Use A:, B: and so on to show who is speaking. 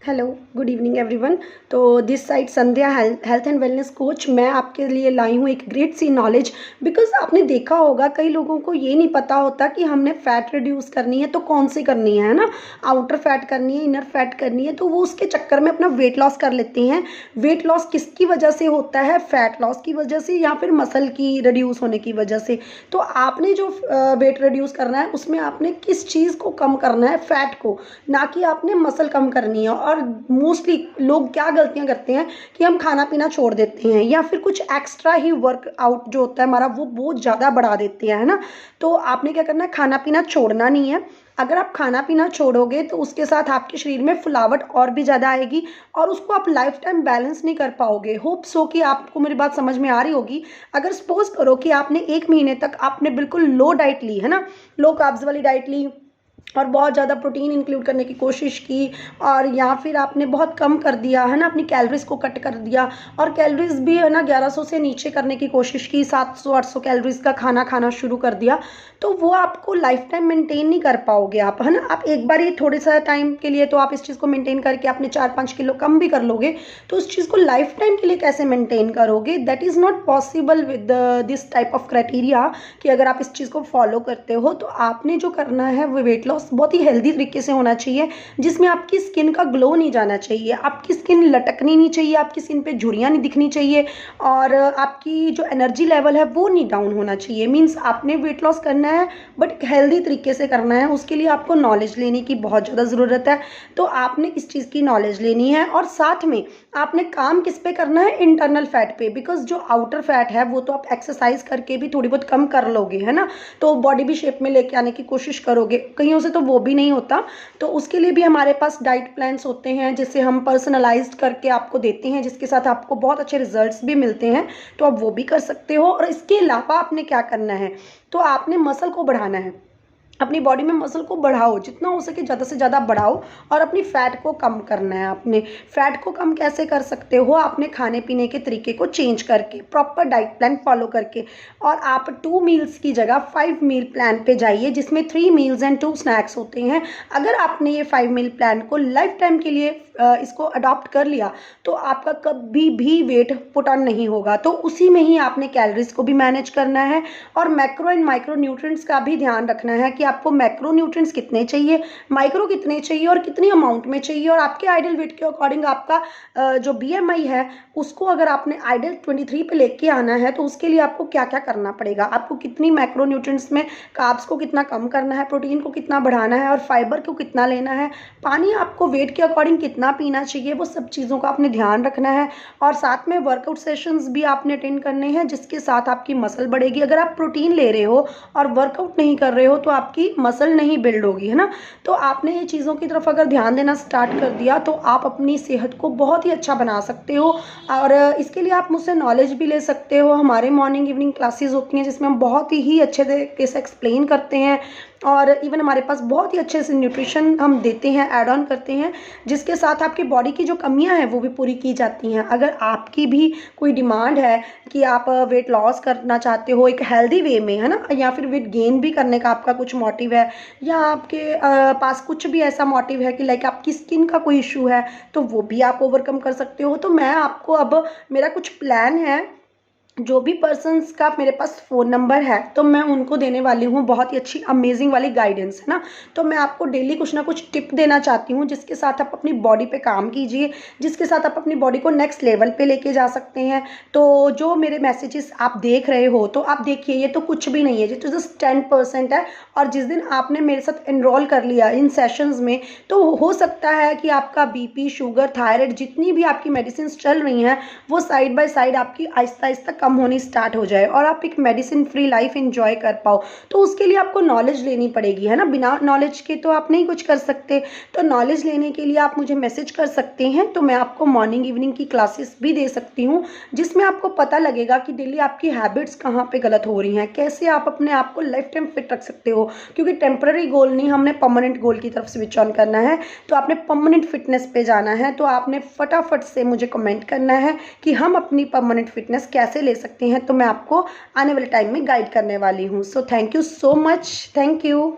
A: Hello, good evening everyone. तो this side Sandhya health and wellness coach. मैं आपके लिए लाई हूँ एक ग्रेट सी नॉलेज। बिकॉज आपने देखा होगा कई लोगों को ये नहीं पता होता कि हमने फ़ैट रिड्यूस करनी है तो कौन सी करनी है ना। आउटर फैट करनी है, इनर फैट करनी है, तो वो उसके चक्कर में अपना वेट लॉस कर लेते हैं। वेट लॉस किसकी वजह से होता है? फैट लॉस की वजह से या फिर मसल की रिड्यूस होने की वजह से। तो आपने जो वेट रिड्यूस करना है उसमें आपने किस चीज़ को कम करना है? फैट को, ना कि आपने मसल कम करनी है। और मोस्टली लोग क्या गलतियां करते हैं कि हम खाना पीना छोड़ देते हैं या फिर कुछ एक्स्ट्रा ही वर्कआउट जो होता है हमारा वो बहुत ज़्यादा बढ़ा देते हैं, है ना। तो आपने क्या करना है? खाना पीना छोड़ना नहीं है। अगर आप खाना पीना छोड़ोगे तो उसके साथ आपके शरीर में फुलावट और भी ज़्यादा आएगी और उसको आप लाइफ टाइम बैलेंस नहीं कर पाओगे। होप सो कि आपको मेरी बात समझ में आ रही होगी। अगर सपोज करो कि आपने 1 महीने तक आपने बिल्कुल लो डाइट ली, है ना, लो कार्ब्स वाली डाइट ली और बहुत ज़्यादा प्रोटीन इंक्लूड करने की कोशिश की, और या फिर आपने बहुत कम कर दिया, है ना, अपनी कैलोरीज को कट कर दिया और कैलोरीज भी, है ना, 1100 से नीचे करने की कोशिश की, 700-800 कैलोरीज का खाना खाना शुरू कर दिया, तो वो आपको लाइफ टाइम मेंटेन नहीं कर पाओगे आप, है ना। आप एक बार ही थोड़े सा टाइम के लिए तो आप इस चीज़ को मेंटेन करके आपने 4-5 किलो कम भी कर लोगे, तो उस चीज़ को लाइफ टाइम के लिए कैसे मेंटेन करोगे? That is not possible with this type of criteria कि अगर आप इस चीज़ को फॉलो करते हो तो आपने जो करना है वो वेट लॉस बहुत ही हेल्दी तरीके से होना चाहिए, जिसमें आपकी स्किन का ग्लो नहीं जाना चाहिए, आपकी स्किन लटकनी नहीं चाहिए, आपकी स्किन पे झुर्रियाँ नहीं दिखनी चाहिए, और आपकी जो एनर्जी लेवल है वो नहीं डाउन होना चाहिए। मीन्स आपने वेट लॉस करना है बट एक हेल्दी तरीके से करना है। उसके लिए आपको नॉलेज लेने की बहुत ज़्यादा ज़रूरत है। तो आपने इस चीज़ की नॉलेज लेनी है और साथ में आपने काम किस पे करना है? इंटरनल फैट पे। बिकॉज जो आउटर फैट है वो तो आप एक्सरसाइज करके भी थोड़ी बहुत कम कर लोगे, है ना, तो बॉडी भी शेप में लेके आने की कोशिश करोगे, कईयों से तो वो भी नहीं होता। तो उसके लिए भी हमारे पास डाइट प्लान्स होते हैं जिसे हम पर्सनलाइज्ड करके आपको देते हैं, जिसके साथ आपको बहुत अच्छे रिजल्ट्स भी मिलते हैं। तो आप वो भी कर सकते हो। और इसके अलावा आपने क्या करना है? तो आपने मसल को बढ़ाना है, अपनी बॉडी में मसल को बढ़ाओ, जितना हो सके ज़्यादा से ज़्यादा बढ़ाओ, और अपनी फ़ैट को कम करना है। आपने फ़ैट को कम कैसे कर सकते हो? आपने खाने पीने के तरीके को चेंज करके, प्रॉपर डाइट प्लान फॉलो करके, और आप 2 मील्स की जगह 5 मील प्लान पे जाइए, जिसमें 3 मील्स एंड 2 स्नैक्स होते हैं। अगर आपने ये 5 मील प्लान को लाइफ टाइम के लिए इसको अडॉप्ट कर लिया तो आपका कभी भी वेट पुट ऑन नहीं होगा। तो उसी में ही आपने कैलोरीज को भी मैनेज करना है और मैक्रो एंड माइक्रो न्यूट्रिएंट्स का भी ध्यान रखना है कि आपको मैक्रो न्यूट्रिएंट्स कितने चाहिए, माइक्रो कितने चाहिए और कितनी अमाउंट में चाहिए, और आपके आइडियल वेट के अकॉर्डिंग आपका जो BMI है उसको अगर आपने आइडियल 23 पे लेके आना है तो उसके लिए आपको क्या क्या करना पड़ेगा, आपको कितनी मैक्रो न्यूट्रिएंट्स में कार्ब्स को कितना कम करना है, प्रोटीन को कितना बढ़ाना है और फाइबर को कितना लेना है, पानी आपको वेट के अकॉर्डिंग कितना पीना चाहिए, वो सब चीज़ों का आपने ध्यान रखना है। और साथ में वर्कआउट सेशंस भी आपने अटेंड करने हैं जिसके साथ आपकी मसल बढ़ेगी। अगर आप प्रोटीन ले रहे हो और वर्कआउट नहीं कर रहे हो तो आपकी मसल नहीं बिल्ड होगी, है ना। तो आपने ये चीज़ों की तरफ अगर ध्यान देना स्टार्ट कर दिया तो आप अपनी सेहत को बहुत ही अच्छा बना सकते हो। और इसके लिए आप मुझसे नॉलेज भी ले सकते हो। हमारे मॉर्निंग इवनिंग क्लासेस होती हैं जिसमें हम बहुत ही अच्छे तरीके से एक्सप्लेन करते हैं, और इवन हमारे पास बहुत ही अच्छे से न्यूट्रिशन हम देते हैं, ऐड ऑन करते हैं, जिसके साथ आपकी बॉडी की जो कमियां हैं वो भी पूरी की जाती हैं। अगर आपकी भी कोई डिमांड है कि आप वेट लॉस करना चाहते हो एक हेल्दी वे में, है ना, या फिर वेट गेन भी करने का आपका कुछ मोटिव है, या आपके पास कुछ भी ऐसा मोटिव है कि लाइक आपकी स्किन का कोई इशू है, तो वो भी आप ओवरकम कर सकते हो। तो मैं आपको अब मेरा कुछ प्लान है, जो भी पर्सन्स का मेरे पास फ़ोन नंबर है तो मैं उनको देने वाली हूँ बहुत ही अच्छी अमेजिंग वाली गाइडेंस, है ना। तो मैं आपको डेली कुछ ना कुछ टिप देना चाहती हूँ जिसके साथ आप अपनी बॉडी पे काम कीजिए, जिसके साथ आप अपनी बॉडी को नेक्स्ट लेवल पे लेके जा सकते हैं। तो जो मेरे मैसेजेस आप देख रहे हो तो आप देखिए, ये तो कुछ भी नहीं है, ये तो जस्ट 10% है। और जिस दिन आपने मेरे साथ एनरोल कर लिया इन सेशंस में तो हो सकता है कि आपका BP, शुगर, थायराइड, जितनी भी आपकी मेडिसिन चल रही हैं वो साइड बाय साइड आपकी आहिस्ता आहिस्ता कम होनी स्टार्ट हो जाए और आप एक मेडिसिन फ्री लाइफ एंजॉय कर पाओ। तो उसके लिए आपको नॉलेज लेनी पड़ेगी, है ना। बिना नॉलेज के तो आप नहीं कुछ कर सकते। तो नॉलेज लेने के लिए आप मुझे मैसेज कर सकते हैं, तो मैं आपको मॉर्निंग इवनिंग की क्लासेस भी दे सकती हूँ जिसमें आपको पता लगेगा कि डेली आपकी हैबिट्स कहाँ पे गलत हो रही हैं, कैसे आप अपने आप को लाइफ टाइम फिट रख सकते हो। क्योंकि टेम्पररी गोल नहीं, हमने परमानेंट गोल की तरफ स्विच ऑन करना है। तो आपने परमानेंट फिटनेस पे जाना है। तो आपने फटाफट से मुझे कमेंट करना है कि हम अपनी परमानेंट फिटनेस कैसे ले सकते हैं, तो मैं आपको आने वाले टाइम में गाइड करने वाली हूँ। So thank you so much, thank you.